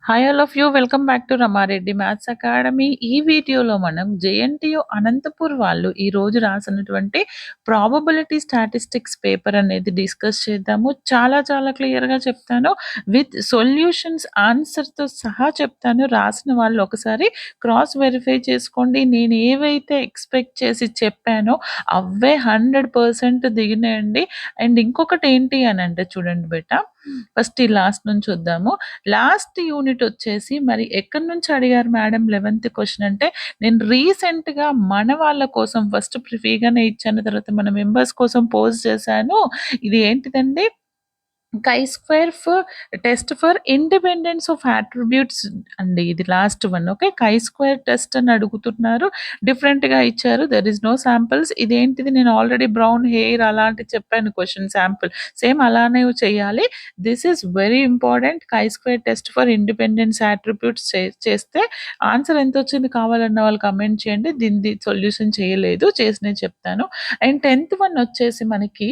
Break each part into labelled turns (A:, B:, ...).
A: Hi all of you. Welcome back to Rama Reddy maths academy. ఈ వీడియోలో మనం జేఎన్టీయూ అనంతపూర్ వాళ్ళు ఈరోజు రాసినటువంటి ప్రాబబిలిటీ స్టాటిస్టిక్స్ పేపర్ అనేది డిస్కస్ చేద్దాము. చాలా చాలా క్లియర్గా చెప్తాను, విత్ సొల్యూషన్స్ ఆన్సర్తో సహా చెప్తాను. రాసిన వాళ్ళు ఒకసారి క్రాస్ వెరిఫై చేసుకోండి. నేను ఏవైతే ఎక్స్పెక్ట్ చేసి చెప్పానో అవే 100% దిగినాయండి. అండ్ ఇంకొకటి ఏంటి అని అంటే చూడండి బేట, ఫస్ట్ ఈ లాస్ట్ నుంచి చూద్దాము. లాస్ట్ యూనిట్ వచ్చేసి మరి ఎక్కడి నుంచి అడిగారు మేడం 11th క్వశ్చన్ అంటే, నేను రీసెంట్గా మన వాళ్ళ కోసం ఫస్ట్ ఫ్రీగానే ఇచ్చాను, తర్వాత మన మెంబర్స్ కోసం పోస్ట్ చేశాను. ఇది ఏంటిదండి, chi square for test for independence of attributes అండి. ఇది last one. Okay, chi square test అని అడుగుతున్నారు, డిఫరెంట్గా ఇచ్చారు. There is no samples. ఇదేంటిది, నేను ఆల్రెడీ బ్రౌన్ హెయిర్ అలాంటి చెప్పాను క్వశ్చన్ శాంపుల్, సేమ్ అలానే చేయాలి. This is very important. కై square test for independence attributes చేస్తే ఆన్సర్ ఎంత వచ్చింది కావాలన్న వాళ్ళు కమెంట్ చేయండి. దీన్ని సొల్యూషన్ చేయలేదు, చేసినవి చెప్తాను. అండ్ 10th వన్ వచ్చేసి మనకి,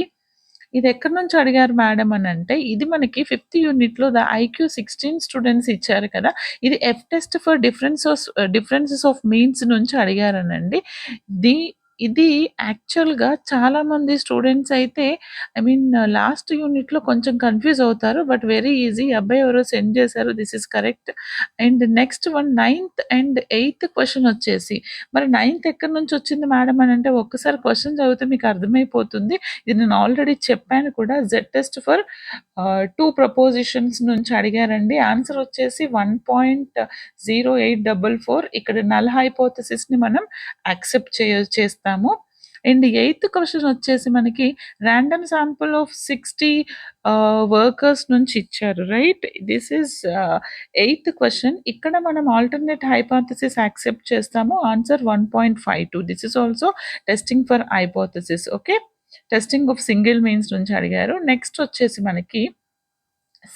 A: ఇది ఎక్కడి నుంచి అడిగారు మేడం అని అంటే, ఇది మనకి 5th యూనిట్లో ద ఐక్యూ 16 స్టూడెంట్స్ ఇచ్చారు కదా, ఇది F test for differences of means నుంచి అడిగారనండి. ది ఇది యాక్చువల్గా చాలామంది స్టూడెంట్స్ అయితే, ఐ మీన్ లాస్ట్ యూనిట్లో కొంచెం కన్ఫ్యూజ్ అవుతారు, బట్ వెరీ ఈజీ. అబ్బాయి ఎవరో సెండ్ చేశారు, this is correct. And next one 9th and 8th question వచ్చేసి, మరి 9th ఎక్కడి నుంచి వచ్చింది మేడం అని అంటే, ఒక్కసారి క్వశ్చన్ చదివితే మీకు అర్థమైపోతుంది. ఇది నేను ఆల్రెడీ చెప్పాను కూడా. జెడ్ టెస్ట్ ఫర్ 2 ప్రపోజిషన్స్ నుంచి అడిగారండి. ఆన్సర్ వచ్చేసి 1.0844. ఇక్కడ నల్ హైపోథసిస్ని మనం యాక్సెప్ట్ చేస్తాము. అండ్ 8th క్వశ్చన్ వచ్చేసి మనకి ర్యాండమ్ శాంపుల్ ఆఫ్ 60 వర్కర్స్ నుంచి ఇచ్చారు, right. This is 8th question. ఇక్కడ మనం ఆల్టర్నేట్ హైపోథసిస్ యాక్సెప్ట్ చేస్తాము. Answer 1.52. This is also testing for hypothesis. Okay, testing of single means నుంచి అడిగారు. నెక్స్ట్ వచ్చేసి మనకి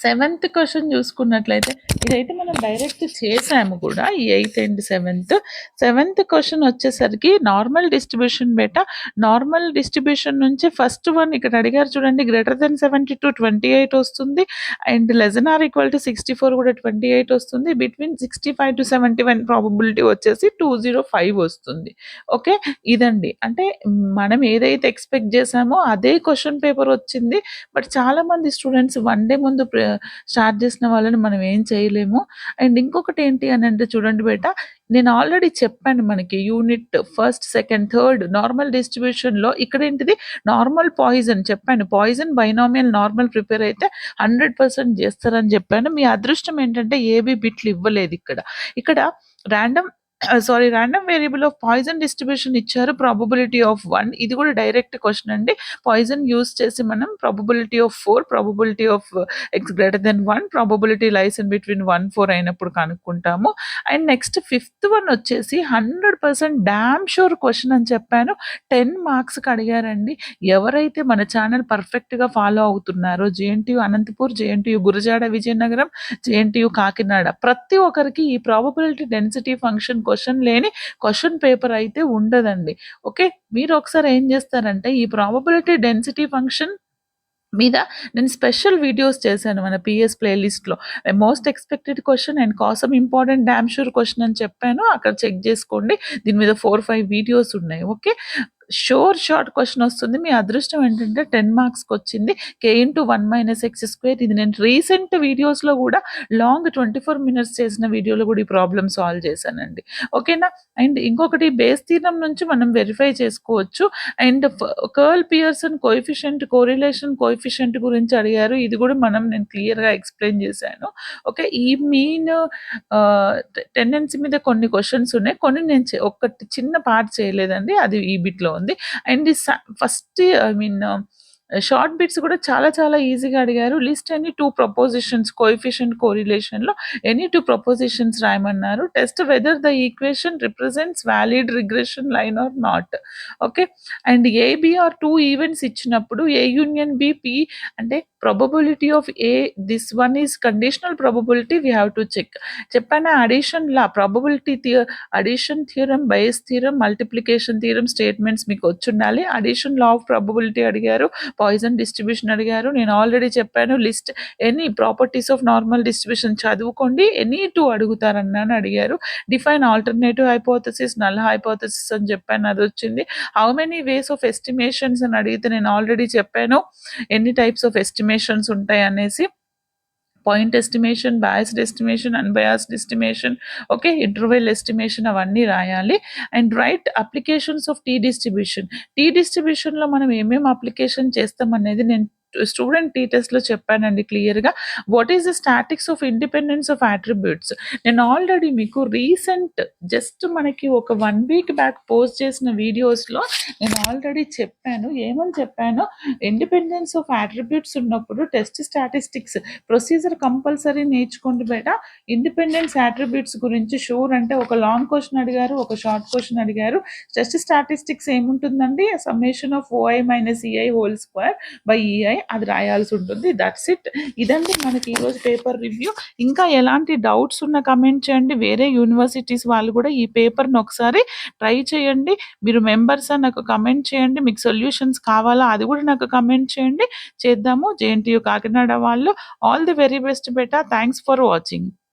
A: 7th క్వశ్చన్ చూసుకున్నట్లయితే, ఇదైతే మనం డైరెక్ట్ చేసాము కూడా, ఈ 8th అండ్ 7th క్వశ్చన్ వచ్చేసరికి నార్మల్ డిస్ట్రిబ్యూషన్ బేటా. నార్మల్ డిస్ట్రిబ్యూషన్ నుంచి ఫస్ట్ వన్ ఇక్కడ అడిగారు చూడండి, గ్రేటర్ దెన్ 72 28 వస్తుంది, and less or equal to 64 కూడా 28 వస్తుంది, బిట్వీన్ 65 to 71 ప్రాబబిలిటీ వచ్చేసి 205 వస్తుంది. ఓకే, ఇదండి. అంటే మనం ఏదైతే ఎక్స్పెక్ట్ చేసామో అదే క్వశ్చన్ పేపర్ వచ్చింది. బట్ చాలామంది స్టూడెంట్స్ వన్ డే ముందు స్టార్ట్ చేసిన వాళ్ళని మనం ఏం చేయలేము. అండ్ ఇంకొకటి ఏంటి అని అంటే చూడండి బేట, నేను ఆల్రెడీ చెప్పాను, మనకి unit first second third normal డిస్ట్రిబ్యూషన్లో ఇక్కడ ఏంటిది, నార్మల్ పాయిజన్ చెప్పాను. పాయిజన్ బైనామియల్ నార్మల్ ప్రిపేర్ అయితే 100% చేస్తారని చెప్పాను. మీ అదృష్టం ఏంటంటే ఏబీ బిట్లు ఇవ్వలేదు ఇక్కడ. ఇక్కడ random random variable of Poisson distribution ఇచ్చారు, ప్రాబబిలిటీ ఆఫ్ 1. ఇది కూడా డైరెక్ట్ క్వశ్చన్ అండి. పాయిజన్ యూస్ చేసి మనం probability of 4, probability of x greater than 1, probability lies in between 1 4 అయినప్పుడు కనుక్కుంటాము. అండ్ నెక్స్ట్ 5th వన్ వచ్చేసి 100% డామ్ షూర్ క్వశ్చన్ అని చెప్పాను. 10 మార్క్స్కి అడిగారండి. ఎవరైతే మన ఛానల్ పర్ఫెక్ట్గా ఫాలో అవుతున్నారో, JNTU Anantapur, JNTU Gurajada Vizianagaram, JNTU Kakinada, ప్రతి ఒక్కరికి ఈ ప్రాబబిలిటీ డెన్సిటీ ఫంక్షన్ క్వశ్చన్ లేని క్వశ్చన్ పేపర్ అయితే ఉండదండి. ఓకే, మీరు ఒకసారి ఏం చేస్తారంటే, ఈ ప్రాబబిలిటీ డెన్సిటీ ఫంక్షన్ మీద నేను స్పెషల్ వీడియోస్ చేశాను మన పిఎస్ ప్లేలిస్ట్లో. మోస్ట్ ఎక్స్పెక్టెడ్ క్వశ్చన్ అండ్ కోసం ఇంపార్టెంట్ డామ్ షూర్ క్వశ్చన్ అని చెప్పాను, అక్కడ చెక్ చేసుకోండి. దీని మీద 4-5 వీడియోస్ ఉన్నాయి. ఓకే, షార్ట్ క్వశ్చన్ వస్తుంది. మీ అదృష్టం ఏంటంటే 10 మార్క్స్కి వచ్చింది. k into 1 - x². ఇది నేను రీసెంట్ వీడియోస్లో కూడా లాంగ్ 24 minutes చేసిన వీడియోలో కూడా ఈ ప్రాబ్లమ్ సాల్వ్ చేశానండి. ఓకేనా. అండ్ ఇంకొకటి, బేస్ థీరం నుంచి మనం వెరిఫై చేసుకోవచ్చు. And curl Pearson coefficient, correlation coefficient గురించి అడిగారు. ఇది కూడా నేను క్లియర్గా ఎక్స్ప్లెయిన్ చేశాను. ఓకే, ఈ మీన్ టెండెన్సీ మీద కొన్ని క్వశ్చన్స్ ఉన్నాయి, కొన్ని నేను ఒకటి చిన్న పార్ట్ చేయలేదండి, అది ఈ బిట్లో ఉంది. And first I mean short bits కూడా చాలా చాలా ఈజీగా అడిగారు. లిస్ట్ ఎనీ 2 ప్రపోజిషన్స్ కోఎఫిషియంట్ కోరిలేషన్లో ఎనీ 2 ప్రపోజిషన్స్ రాయమన్నారు. Test whether the equation represents valid regression line or not. Okay, and A B are 2 events ఇచ్చినప్పుడు ఏ యూనియన్ బి పి అంటే probability of A, this one is conditional probability, we have to check. చెప్పాను addition law, probability addition theorem, Bayes theorem, multiplication theorem statements మీకు వచ్చి ఉండాలి. Addition law of probability అడిగారు, Poisson distribution అడిగారు. నేను already చెప్పాను. List any properties of normal distribution చదువుకోండి. Any 2 అడుగుతారన్నా అని అడిగారు. Define alternative hypothesis, null hypothesis అని చెప్పాను అదొచ్చింది. How many ways of estimations అని అడిగితే నేను ఆల్రెడీ చెప్పాను. ఎన్ని టైప్స్ ఆఫ్ ఎస్టిమేషన్స్ ఉంటాయనేసి. Point estimation, biased estimation, unbiased estimation, okay. Interval estimation అవన్నీ రాయాలి. And write applications of T distribution. T డిస్ట్రిబ్యూషన్‌లో మనం ఏమేమి అప్లికేషన్ చేస్తామనేది నేను స్టూడెంట్ టీ టెస్ట్‌లో చెప్పానండి క్లియర్‌గా. What is the statics of independence of attributes. నేను ఆల్రెడీ మీకు రీసెంట్ జస్ట్ మనకి ఒక 1 వీక్ బ్యాక్ పోస్ట్ చేసిన వీడియోస్‌లో నేను ఆల్రెడీ చెప్పాను. ఏమని చెప్పానో, ఇండిపెండెన్స్ ఆఫ్ అట్రిబ్యూట్స్ ఉన్నప్పుడు టెస్ట్ స్టాటిస్టిక్స్ ప్రొసీజర్ కంపల్సరీ నేర్చుకోండి బేటా. ఇండిపెండెన్స్ అట్రిబ్యూట్స్ గురించి షూర్ అంటే ఒక లాంగ్ క్వశ్చన్ అడిగారు, ఒక షార్ట్ క్వశ్చన్ అడిగారు. టెస్ట్ స్టాటిస్టిక్స్ ఏముంటుందండి, summation of ఓఐ minus EI whole square by EI, అది రాయాల్సి ఉంటుంది. That's it. ఇదండి మనకి ఈరోజు పేపర్ రివ్యూ. ఇంకా ఎలాంటి డౌట్స్ ఉన్న కమెంట్ చేయండి. వేరే యూనివర్సిటీస్ వాళ్ళు కూడా ఈ పేపర్ని ఒకసారి ట్రై చేయండి. మీరు మెంబర్సా నాకు కమెంట్ చేయండి. మీకు సొల్యూషన్స్ కావాలా అది కూడా నాకు కమెంట్ చేయండి. చేద్దాము. జేఎన్టీయూ కాకినాడ వాళ్ళు all the very best beta. Thanks for watching.